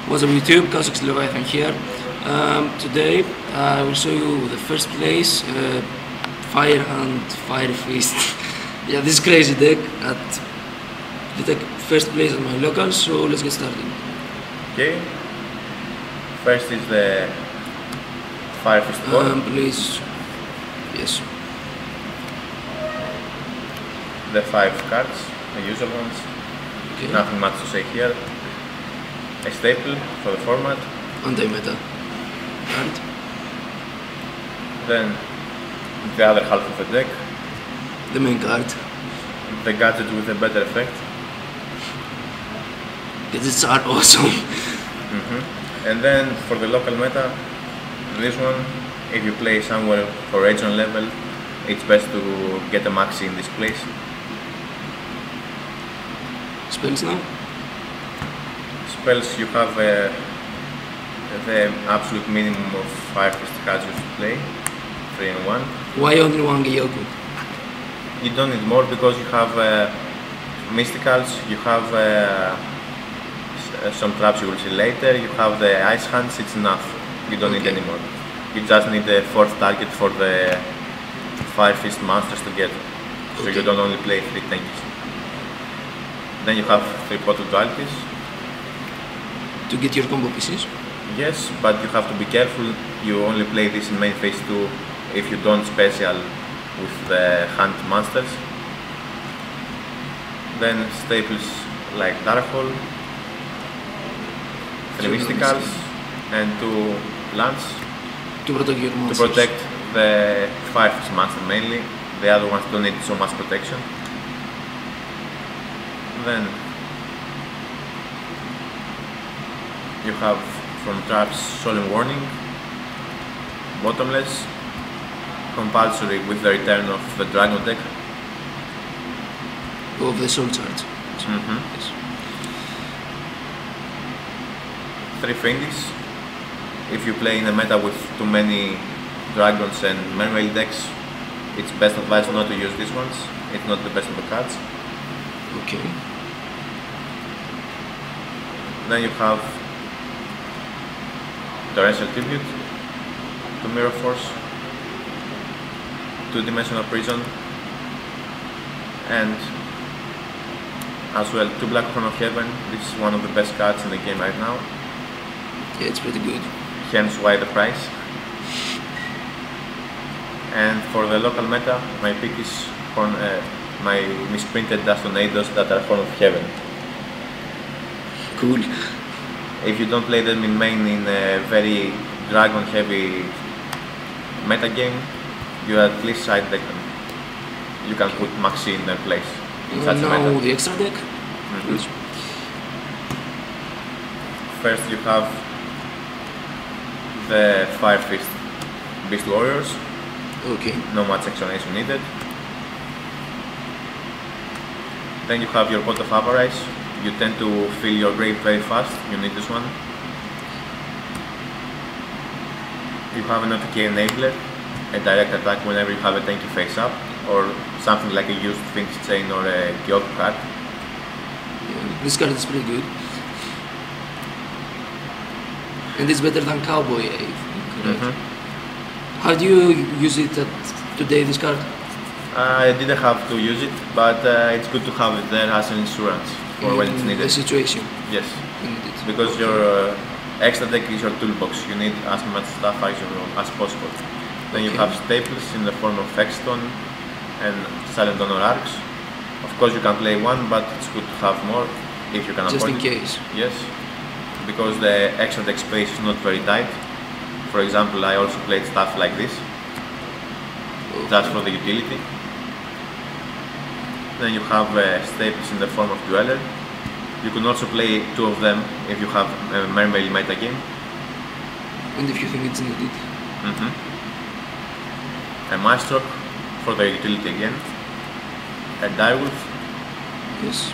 What's up YouTube, Kazakh's Leviathan here. Today I will show you the first place, Fire and Fire Fist. Yeah, this crazy deck you take first place at my local, so let's get started. Okay. First is the Fire Fist board. Please. Yes. The 5 cards, the usual ones. Okay. Nothing much to say here. A staple for the format. Anti-meta card. Then the other half of the deck. The main card. The gadget with a better effect. Gadgets are awesome. And then for the local meta, this one, if you play somewhere for regional level, it's best to get a maxi in this place. Spells now? Spells, you have the absolute minimum of 5 fist cards you should play, 3 and 1. Why only one Yugioh? You don't need more because you have mysticals, you have some traps you will see later, you have the ice hands, it's enough. You don't need any more. You just need the 4th target for the 5 fist monsters to get. So you don't only play 3 tankies. Then you have 3 bottle dualities. To get your combo pieces? Yes, but you have to be careful. You only play this in main phase 2 if you don't special with the hand monsters. Then staples like Darkhole, 3 mysticals and 2 lands to protect your monsters. To protect the 5 monster mainly. The other ones don't need so much protection. Then you have from traps Solemn Warning, Bottomless, compulsory with the return of the Dragon deck. Of the soul charge. Yes. 3 Fiendish. If you play in a meta with too many dragons and mermaid decks, it's best advice not to use these ones. It's not the best of the cards. Okay. Then you have Torrential Tribute to Mirror Force, 2-dimensional prison, and as well 2 Black Horn of Heaven. This is one of the best cards in the game right now. Yeah, it's pretty good. Hence why the price. And for the local meta, my pick is my misprinted Dust Tornadoes that are Horn of Heaven. Cool. If you don't play them in main in a very dragon heavy meta game, you at least side deck them. You can put maxi in their place in such a meta. The extra deck? First you have the Fire Fist Beast Warriors. Okay. No much explanation needed. Then you have your Pot of Avarice. You tend to fill your grave very fast, you need this one. You have an OTK Enabler, a direct attack whenever you have a tanky face up, or something like a used Phoenix Chain or a Yugioh card. Yeah, this card is pretty good. And it's better than Cowboy, I think, right? How do you use it today, this card? I didn't have to use it, but it's good to have it there as an insurance for when it's needed. The situation. Yes, because your extra deck is your toolbox. You need as much stuff as possible. Then you have staples in the form of Hexstone and Silent Honor Arcs. Of course you can play one, but it's good to have more if you can afford it. Just in case. Yes, because the extra deck space is not very tight. For example, I also played stuff like this, just for the utility. Then you have staples in the form of Dweller. You can also play 2 of them if you have a mermaid meta game. And if you think it's needed. A Maelstrom for the utility again. A Direwolf. Yes.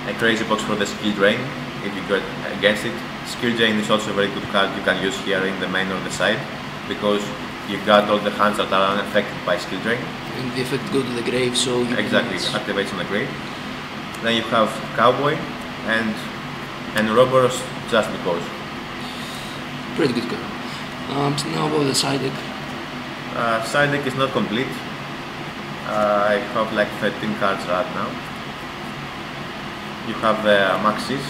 A Crazy Box for the skill drain if you go against it. Skill drain is also a very good card you can use here in the main or the side, because you got all the hands that are unaffected by skill drain. And the effect go to the grave, so you exactly, it activates on the grave. Then you have Cowboy and Ouroboros just because. Pretty good card. So now about the side deck. Side deck is not complete. I have like 13 cards right now. You have the maxis.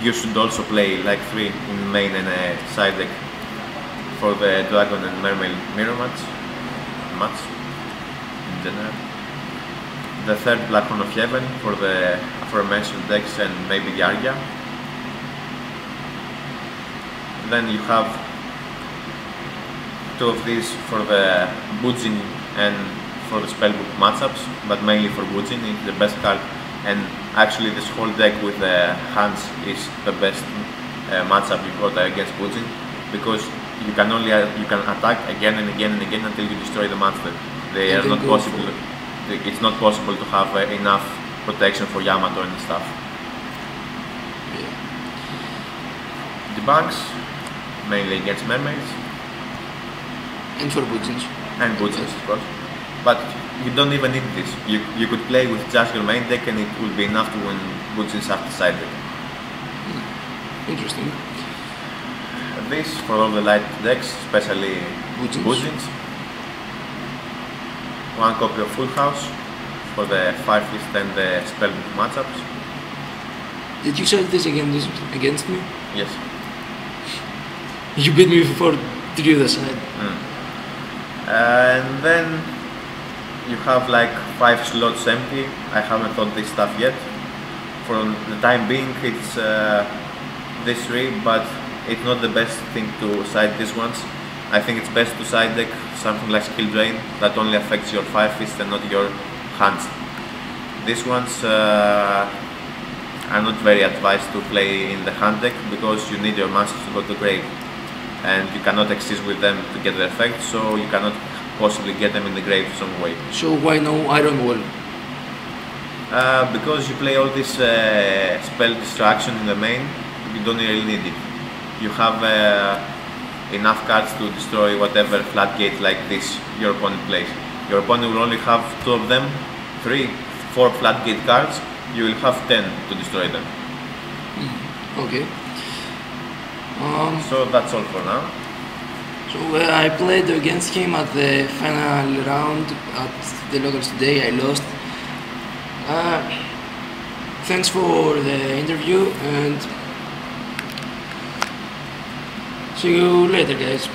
You should also play like 3 in main and side deck for the dragon and mermaid mirror match in general. The third Black Horn of Heaven for the aforementioned decks and maybe Yugioh. Then you have 2 of these for the Bujin and for the spellbook matchups, but mainly for Bujin. It's the best card, and actually this whole deck with the hands is the best matchup you got against Bujin, because you can attack again and again and again until you destroy the monster. They are not possible. It's not possible to have enough protection for Yamato and stuff. Yeah. Debugs mainly against mermaids. And for Bujins. And Bujins, of course. But you don't even need this. You could play with just your main deck and it will be enough to win Bujins after side deck. Interesting. This for all the light decks, especially Bujins. 1 copy of Full House for the Fire Fist and the Spellbook matchups. Did you set this against me? Yes. You beat me before to the other side. And then you have like 5 slots empty. I haven't thought this stuff yet. For the time being it's this 3, but it's not the best thing to side these ones. I think it's best to side deck something like Skill Drain that only affects your Fire Fist and not your hands. These ones are not very advised to play in the hand deck because you need your monsters to go to the grave, and you cannot exist with them to get the effect, so you cannot possibly get them in the grave some way. So why no Iron Wall? Because you play all this spell distraction in the main, you don't really need it. You have enough cards to destroy whatever floodgate like this your opponent plays. Your opponent will only have 2 of them, 3, 4 floodgate cards. You will have 10 to destroy them. Okay. So that's all for now. So I played against him at the final round at the locals today. I lost. Thanks for the interview and see you later, guys.